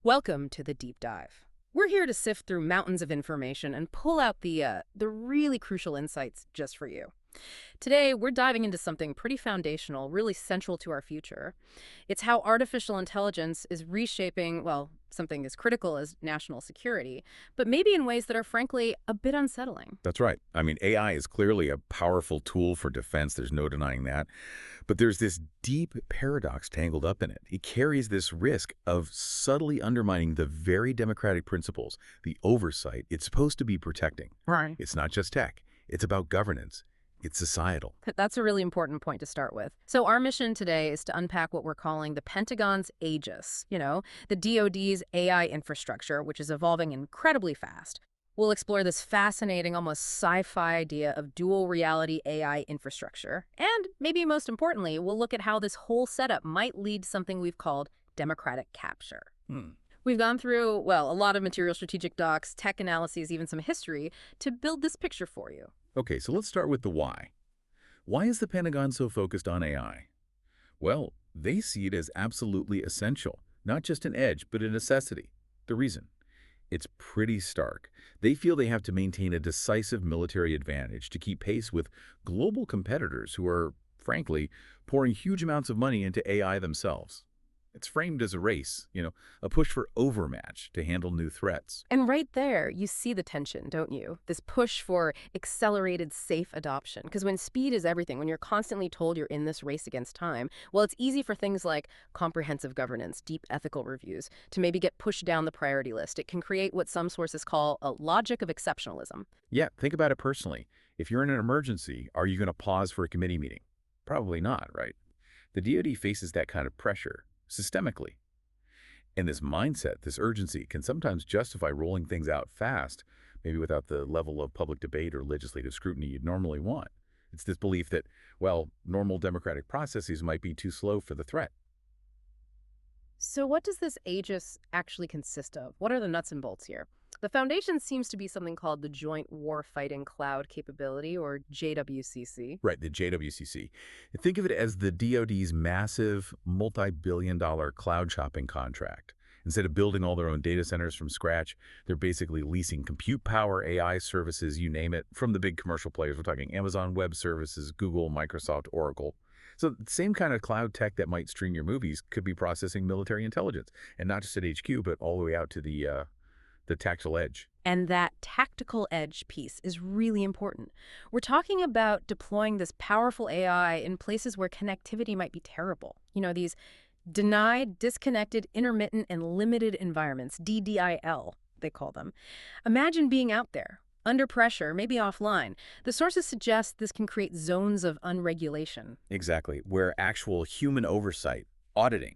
Welcome to the deep dive. We're here to sift through mountains of information and pull out the really crucial insights just for you. Today, we're diving into something pretty foundational, really central to our future. It's how artificial intelligence is reshaping, well, something as critical as national security, but maybe in ways that are frankly a bit unsettling. That's right. I mean, AI is clearly a powerful tool for defense. There's no denying that. But there's this deep paradox tangled up in it. It carries this risk of subtly undermining the very democratic principles, the oversight it's supposed to be protecting. Right. It's not just tech. It's about governance. It's societal. That's a really important point to start with. So our mission today is to unpack what we're calling the Pentagon's Aegis, the DoD's AI infrastructure, which is evolving incredibly fast. We'll explore this fascinating, almost sci-fi idea of dual reality AI infrastructure. And maybe most importantly, we'll look at how this whole setup might lead to something we've called democratic capture. We've gone through, well, a lot of material strategic docs, tech analyses, even some history to build this picture for you. Okay, so let's start with the why. Why is the Pentagon so focused on AI? Well, they see it as absolutely essential, not just an edge, but a necessity. The reason? It's pretty stark. They feel they have to maintain a decisive military advantage to keep pace with global competitors who are, frankly, pouring huge amounts of money into AI themselves. It's framed as a race, a push for overmatch to handle new threats. And right there, you see the tension, don't you? This push for accelerated, safe adoption. Because when speed is everything, when you're constantly told you're in this race against time, well, it's easy for things like comprehensive governance, deep ethical reviews, to maybe get pushed down the priority list. It can create what some sources call a logic of exceptionalism. Yeah, think about it personally. If you're in an emergency, are you going to pause for a committee meeting? Probably not, right? The DoD faces that kind of pressure systemically. And this mindset, this urgency, can sometimes justify rolling things out fast, maybe without the level of public debate or legislative scrutiny you'd normally want. It's this belief that, well, normal democratic processes might be too slow for the threat. So what does this Aegis actually consist of? What are the nuts and bolts here? The foundation seems to be something called the Joint Warfighting Cloud Capability, or JWCC. Right, the JWCC. Think of it as the DoD's massive, multi-billion-dollar cloud shopping contract. Instead of building all their own data centers from scratch, they're basically leasing compute power, AI services, you name it, from the big commercial players. We're talking Amazon Web Services, Google, Microsoft, Oracle. So the same kind of cloud tech that might stream your movies could be processing military intelligence, and not just at HQ, but all the way out to the tactile edge. And that tactical edge piece is really important. We're talking about deploying this powerful AI in places where connectivity might be terrible. These denied, disconnected, intermittent, and limited environments, DDIL, they call them. Imagine being out there, under pressure, maybe offline. The sources suggest this can create zones of unregulation. Exactly, where actual human oversight, auditing,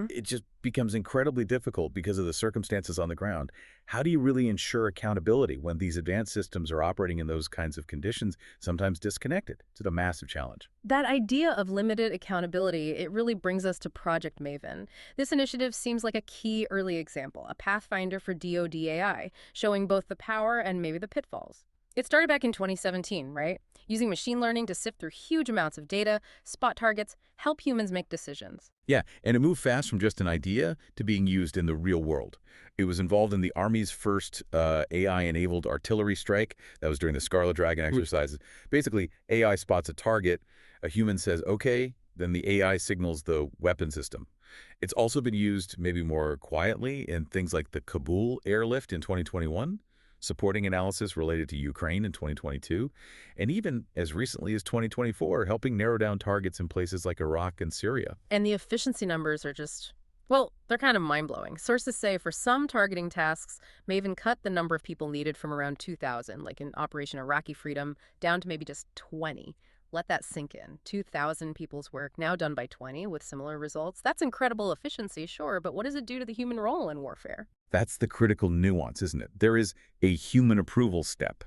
it just becomes incredibly difficult because of the circumstances on the ground. How do you really ensure accountability when these advanced systems are operating in those kinds of conditions, sometimes disconnected? It's a massive challenge. That idea of limited accountability, it really brings us to Project Maven. This initiative seems like a key early example, a pathfinder for DoD AI, showing both the power and maybe the pitfalls. It started back in 2017, right? Using machine learning to sift through huge amounts of data, spot targets, help humans make decisions. Yeah, and it moved fast from just an idea to being used in the real world. It was involved in the Army's first AI-enabled artillery strike. That was during the Scarlet Dragon exercises. Basically, AI spots a target, a human says, okay, then the AI signals the weapon system. It's also been used maybe more quietly in things like the Kabul airlift in 2021, supporting analysis related to Ukraine in 2022, and even as recently as 2024, helping narrow down targets in places like Iraq and Syria. And the efficiency numbers are just, well, they're kind of mind-blowing. Sources say for some targeting tasks, Maven cut the number of people needed from around 2,000, like in Operation Iraqi Freedom, down to maybe just 20. Let that sink in. 2,000 people's work now done by 20 with similar results. That's incredible efficiency, sure, but what does it do to the human role in warfare? That's the critical nuance, isn't it? There is a human approval step.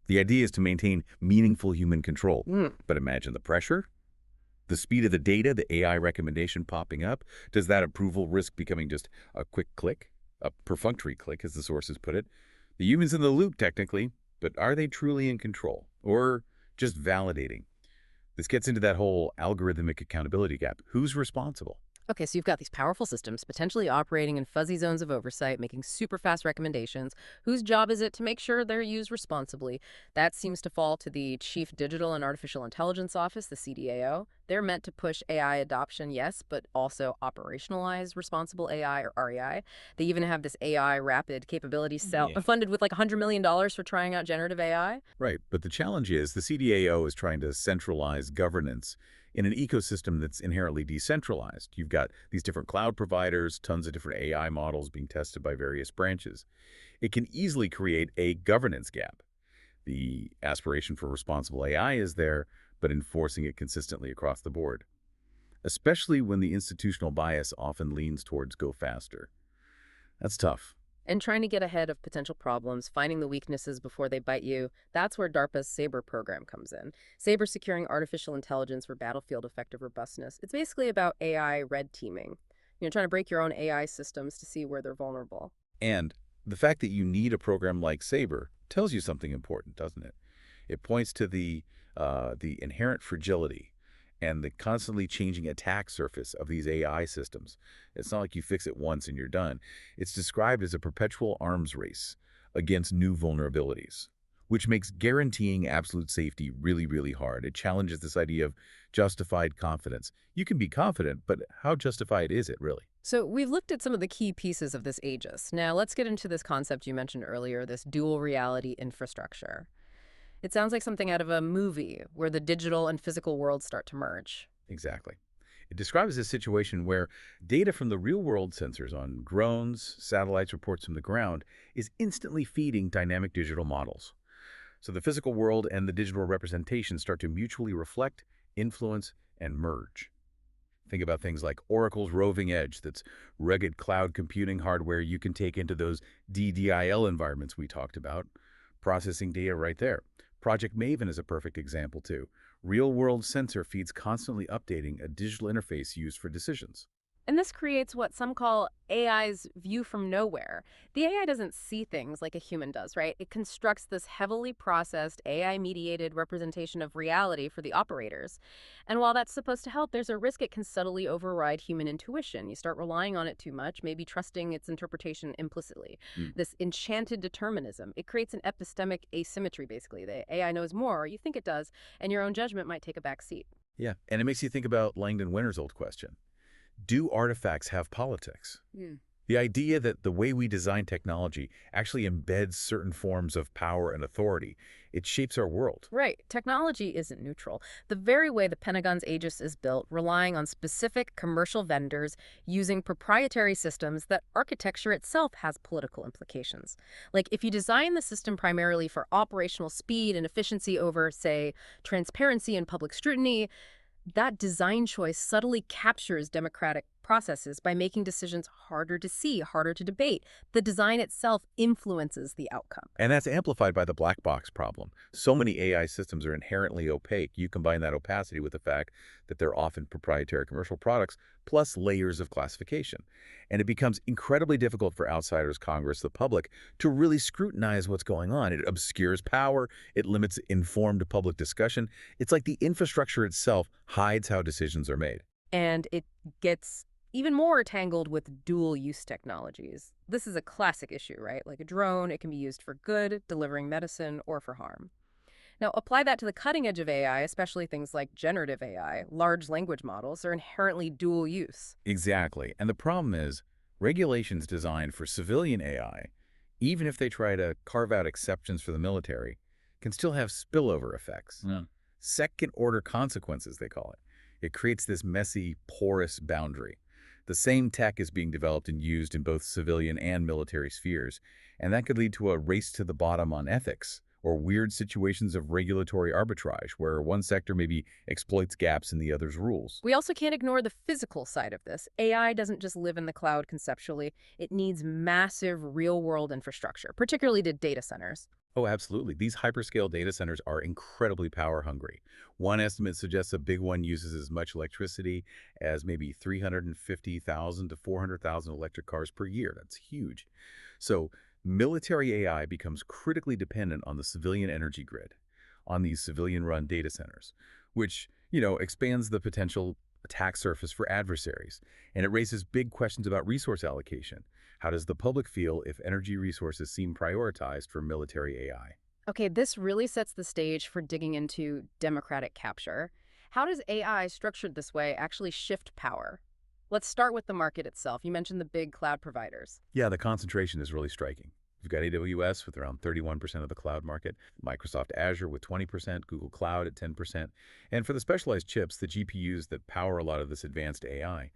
The idea is to maintain meaningful human control. But imagine the pressure, the speed of the data, the AI recommendation popping up. Does that approval risk becoming just a quick click? A perfunctory click, as the sources put it. The human's in the loop, technically, but are they truly in control? Or just validating? This gets into that whole algorithmic accountability gap. Who's responsible? Okay, so you've got these powerful systems potentially operating in fuzzy zones of oversight, making super fast recommendations. Whose job is it to make sure they're used responsibly? That seems to fall to the Chief Digital and Artificial Intelligence Office, the CDAO. They're meant to push AI adoption, yes, but also operationalize responsible AI or REI. They even have this AI rapid capability cell Yeah. funded with like $100 million for trying out generative AI. Right, but the challenge is the CDAO is trying to centralize governance in an ecosystem that's inherently decentralized. You've got these different cloud providers, tons of different AI models being tested by various branches. It can easily create a governance gap. The aspiration for responsible AI is there, but enforcing it consistently across the board, especially when the institutional bias often leans towards go faster. That's tough. And trying to get ahead of potential problems, finding the weaknesses before they bite you, that's where DARPA's SABRE program comes in. SABRE Securing Artificial Intelligence for Battlefield Effective Robustness. It's basically about AI red teaming. Trying to break your own AI systems to see where they're vulnerable. And the fact that you need a program like Sabre tells you something important, doesn't it? It points to the inherent fragility and the constantly changing attack surface of these AI systems. It's not like you fix it once and you're done. It's described as a perpetual arms race against new vulnerabilities, which makes guaranteeing absolute safety really, really hard. It challenges this idea of justified confidence. You can be confident, but how justified is it really? So we've looked at some of the key pieces of this Aegis. Now let's get into this concept you mentioned earlier, this dual reality infrastructure. It sounds like something out of a movie where the digital and physical worlds start to merge. Exactly. It describes a situation where data from the real-world sensors on drones, satellites, reports from the ground is instantly feeding dynamic digital models. So the physical world and the digital representation start to mutually reflect, influence, and merge. Think about things like Oracle's Roving Edge, that's rugged cloud computing hardware you can take into those DDIL environments we talked about, processing data right there. Project Maven is a perfect example, too. Real-world sensor feeds constantly updating a digital interface used for decisions. And this creates what some call AI's view from nowhere. The AI doesn't see things like a human does, right? It constructs this heavily processed, AI-mediated representation of reality for the operators. And while that's supposed to help, there's a risk it can subtly override human intuition. You start relying on it too much, maybe trusting its interpretation implicitly. Hmm. This enchanted determinism, it creates an epistemic asymmetry, basically. The AI knows more, or you think it does, and your own judgment might take a back seat. Yeah, and it makes you think about Langdon Winter's old question. Do artifacts have politics? The idea that the way we design technology actually embeds certain forms of power and authority, it shapes our world. Right. Technology isn't neutral. The very way the Pentagon's Aegis is built, relying on specific commercial vendors using proprietary systems, that architecture itself has political implications. Like if you design the system primarily for operational speed and efficiency over, say, transparency and public scrutiny, that design choice subtly captures democratic processes by making decisions harder to see, harder to debate. The design itself influences the outcome. And that's amplified by the black box problem. So many AI systems are inherently opaque. You combine that opacity with the fact that they're often proprietary commercial products, plus layers of classification. And it becomes incredibly difficult for outsiders, Congress, the public, to really scrutinize what's going on. It obscures power. It limits informed public discussion. It's like the infrastructure itself hides how decisions are made. And it gets even more tangled with dual-use technologies. This is a classic issue, right? Like a drone, it can be used for good, delivering medicine, or for harm. Now, apply that to the cutting edge of AI, especially things like generative AI. Large language models are inherently dual use. Exactly. And the problem is, regulations designed for civilian AI, even if they try to carve out exceptions for the military, can still have spillover effects. Yeah. Second-order consequences, they call it. It creates this messy, porous boundary. The same tech is being developed and used in both civilian and military spheres, and that could lead to a race to the bottom on ethics, or weird situations of regulatory arbitrage, where one sector maybe exploits gaps in the other's rules. We also can't ignore the physical side of this. AI doesn't just live in the cloud conceptually. It needs massive real-world infrastructure, particularly to data centers. Oh, absolutely. These hyperscale data centers are incredibly power hungry. One estimate suggests a big one uses as much electricity as maybe 350,000 to 400,000 electric cars per year. That's huge. So military AI becomes critically dependent on the civilian energy grid, on these civilian-run data centers, which, expands the potential attack surface for adversaries, and it raises big questions about resource allocation. How does the public feel if energy resources seem prioritized for military AI? Okay, this really sets the stage for digging into democratic capture. How does AI structured this way actually shift power? Let's start with the market itself. You mentioned the big cloud providers. Yeah, the concentration is really striking. You've got AWS with around 31% of the cloud market, Microsoft Azure with 20%, Google Cloud at 10%, and for the specialized chips, the GPUs that power a lot of this advanced AI,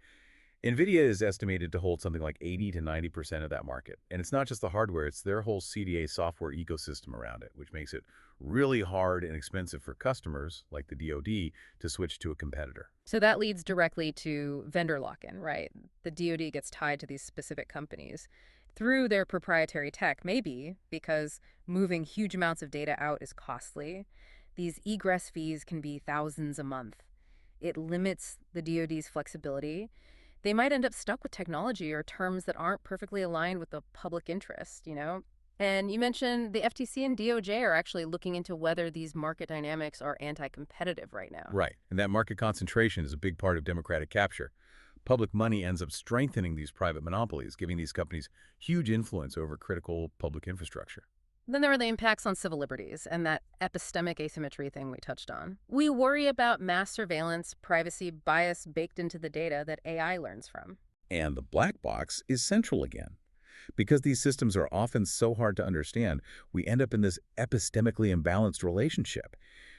NVIDIA is estimated to hold something like 80 to 90% of that market. And it's not just the hardware, it's their whole CDA software ecosystem around it, which makes it really hard and expensive for customers, like the DoD, to switch to a competitor. So that leads directly to vendor lock-in, right? The DoD gets tied to these specific companies through their proprietary tech, maybe because moving huge amounts of data out is costly. These egress fees can be thousands a month. It limits the DoD's flexibility. They might end up stuck with technology or terms that aren't perfectly aligned with the public interest, you know? And you mentioned the FTC and DOJ are actually looking into whether these market dynamics are anti-competitive right now. Right. And that market concentration is a big part of democratic capture. Public money ends up strengthening these private monopolies, giving these companies huge influence over critical public infrastructure. Then there are the impacts on civil liberties and that epistemic asymmetry thing we touched on. We worry about mass surveillance, privacy bias baked into the data that AI learns from. And the black box is central again. Because these systems are often so hard to understand, we end up in this epistemically imbalanced relationship.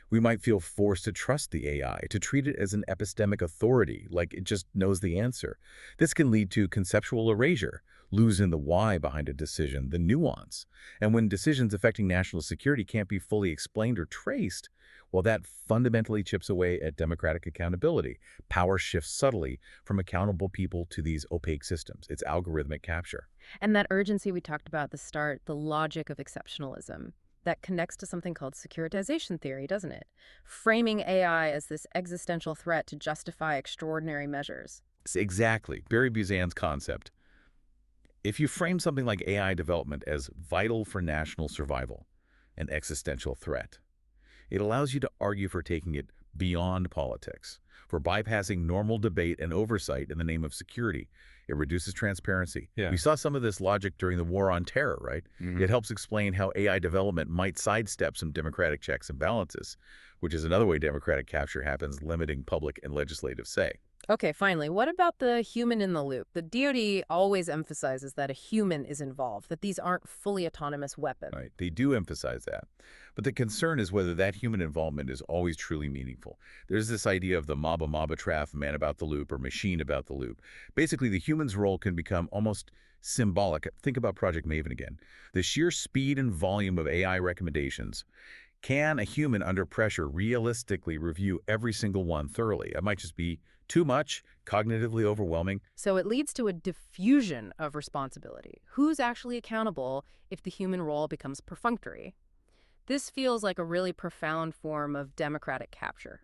We might feel forced to trust the AI, to treat it as an epistemic authority, like it just knows the answer. This can lead to conceptual erasure, losing the why behind a decision, the nuance. And when decisions affecting national security can't be fully explained or traced, well, that fundamentally chips away at democratic accountability. Power shifts subtly from accountable people to these opaque systems. It's algorithmic capture. And that urgency we talked about at the start, the logic of exceptionalism, that connects to something called securitization theory, doesn't it? Framing AI as this existential threat to justify extraordinary measures. Exactly. Barry Buzan's concept. If you frame something like AI development as vital for national survival, an existential threat, it allows you to argue for taking it beyond politics, for bypassing normal debate and oversight in the name of security. It reduces transparency. Yeah. We saw some of this logic during the war on terror, right? Mhm. It helps explain how AI development might sidestep some democratic checks and balances, which is another way democratic capture happens, limiting public and legislative say. Okay, finally, what about the human in the loop? The DoD always emphasizes that a human is involved, that these aren't fully autonomous weapons. Right. They do emphasize that. But the concern is whether that human involvement is always truly meaningful. There's this idea of the maba trap, man about the loop, or machine about the loop. Basically, the human's role can become almost symbolic. Think about Project Maven again. The sheer speed and volume of AI recommendations. Can a human under pressure realistically review every single one thoroughly? It might just be too much, cognitively overwhelming. So it leads to a diffusion of responsibility. Who's actually accountable if the human role becomes perfunctory? This feels like a really profound form of democratic capture.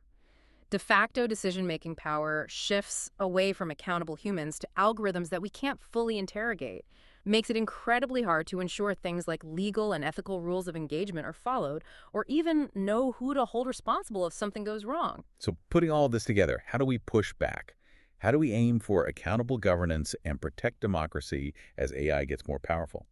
De facto decision-making power shifts away from accountable humans to algorithms that we can't fully interrogate, makes it incredibly hard to ensure things like legal and ethical rules of engagement are followed, or even know who to hold responsible if something goes wrong. So putting all of this together, how do we push back? How do we aim for accountable governance and protect democracy as AI gets more powerful?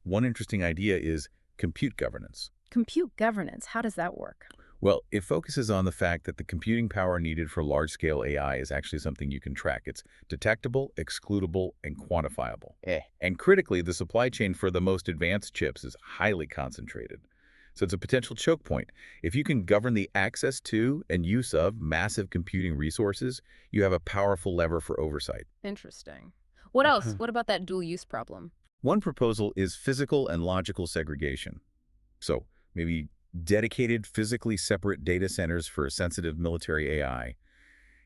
One interesting idea is compute governance. Compute governance, how does that work? Well, it focuses on the fact that the computing power needed for large-scale AI is actually something you can track. It's detectable, excludable, and quantifiable. And critically, the supply chain for the most advanced chips is highly concentrated. So it's a potential choke point. If you can govern the access to and use of massive computing resources, you have a powerful lever for oversight. Interesting. What else? What about that dual use problem? One proposal is physical and logical segregation. So maybe dedicated physically separate data centers for sensitive military AI,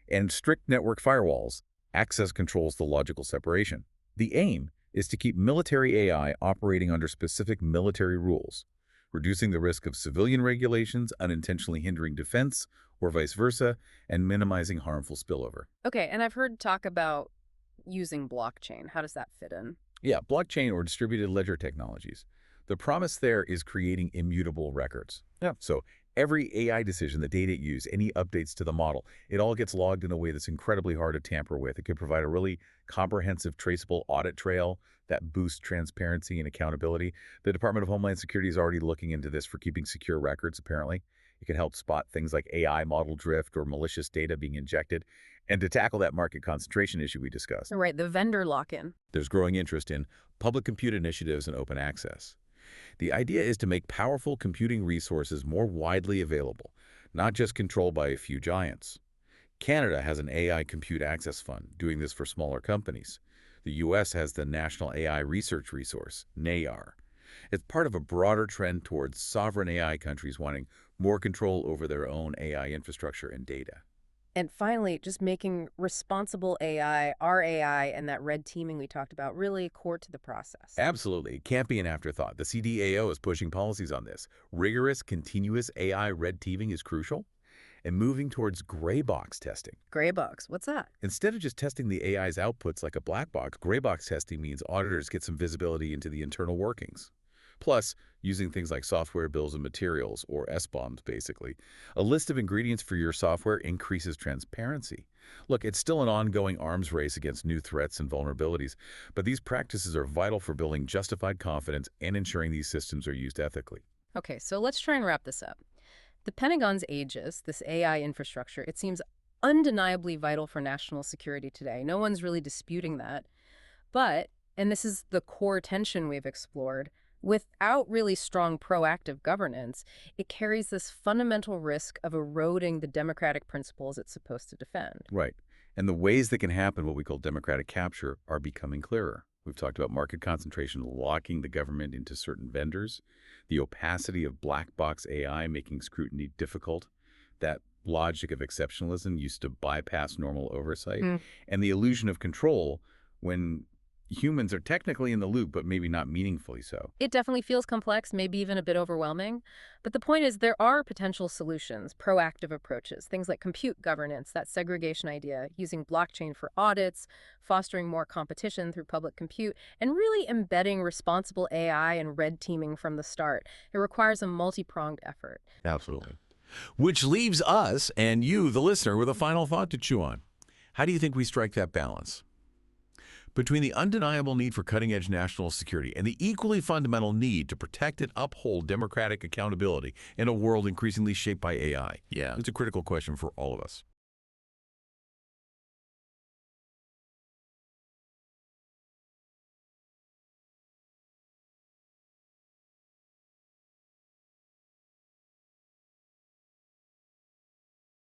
and strict network firewalls access controls the logical separation. The aim is to keep military AI operating under specific military rules, reducing the risk of civilian regulations unintentionally hindering defense or vice versa, and minimizing harmful spillover. Okay, and I've heard talk about using blockchain. How does that fit in? Yeah, blockchain or distributed ledger technologies. The promise there is creating immutable records. Yeah. So every AI decision, the data it used, any updates to the model, it all gets logged in a way that's incredibly hard to tamper with. It could provide a really comprehensive, traceable audit trail that boosts transparency and accountability. The Department of Homeland Security is already looking into this for keeping secure records, apparently. It can help spot things like AI model drift or malicious data being injected. And to tackle that market concentration issue we discussed, Right, the vendor lock-in. there's growing interest in public compute initiatives and open access. The idea is to make powerful computing resources more widely available, not just controlled by a few giants. Canada has an AI Compute Access Fund doing this for smaller companies. The U.S. has the National AI Research Resource, NAR. It's part of a broader trend towards sovereign AI countries wanting more control over their own AI infrastructure and data. And finally, just making responsible AI, our AI, and that red teaming we talked about really core to the process. Absolutely. It can't be an afterthought. The CDAO is pushing policies on this. Rigorous, continuous AI red teaming is crucial, and moving towards gray box testing. Gray box, what's that? Instead of just testing the AI's outputs like a black box, gray box testing means auditors get some visibility into the internal workings. Plus, using things like software bills of materials, or SBOMs basically, a list of ingredients for your software increases transparency. Look, it's still an ongoing arms race against new threats and vulnerabilities, but these practices are vital for building justified confidence and ensuring these systems are used ethically. Okay, so let's try and wrap this up. The Pentagon's Aegis, this AI infrastructure, it seems undeniably vital for national security today. No one's really disputing that. But, and this is the core tension we've explored, without really strong proactive governance, it carries this fundamental risk of eroding the democratic principles it's supposed to defend. Right. And the ways that can happen, what we call democratic capture, are becoming clearer. We've talked about market concentration locking the government into certain vendors, the opacity of black box AI making scrutiny difficult, that logic of exceptionalism used to bypass normal oversight, and the illusion of control when humans are technically in the loop, but maybe not meaningfully so. It definitely feels complex, maybe even a bit overwhelming. But the point is there are potential solutions, proactive approaches, things like compute governance, that segregation idea, using blockchain for audits, fostering more competition through public compute, and really embedding responsible AI and red teaming from the start. It requires a multi-pronged effort. Absolutely. Which leaves us and you, the listener, with a final thought to chew on. How do you think we strike that balance between the undeniable need for cutting-edge national security and the equally fundamental need to protect and uphold democratic accountability in a world increasingly shaped by AI? Yeah. It's a critical question for all of us.